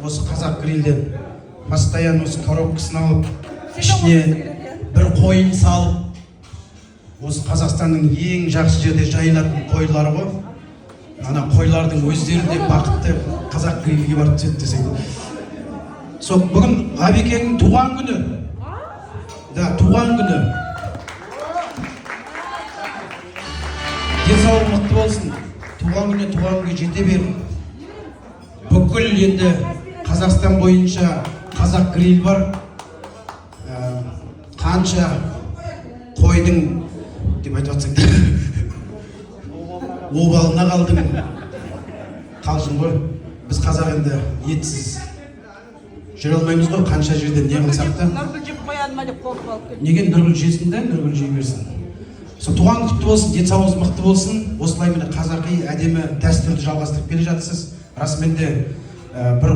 осы қазақ грилден постоянно осы коробкасын алып, ішіне бір қойын салып, осы Қазақстанның ең жақсы жерде жайылатын қойлары ғой. Ана қойлардың өздері де бақытты қазақ грилге барып түседі десек. Сол бүгін Ғабекеңнің туған күні. Да, туған күні. Денсаулығы мықты болсын. Туған күнге жете бер. Бүкіл енді Қазақстан бойынша қазақ гриль бар. Қанша қойдың деп айтып жатсаң обалына қалдың. Қалжың ғой. Біз қазақ енді етсіз жүре алмаймыз ғой, қанша жерде не қылсақ та. Нұргүл жеп қояды ма деп қорқып алып келді. Неге Нұргүл жесін де, Нұргүл жей берсін. Сол туған құтты болсын, денсаулығыңыз мықты болсын. Осылай міне қазақи әдемі дәстүрді жалғастырып келе жатсыз. Расымен де бір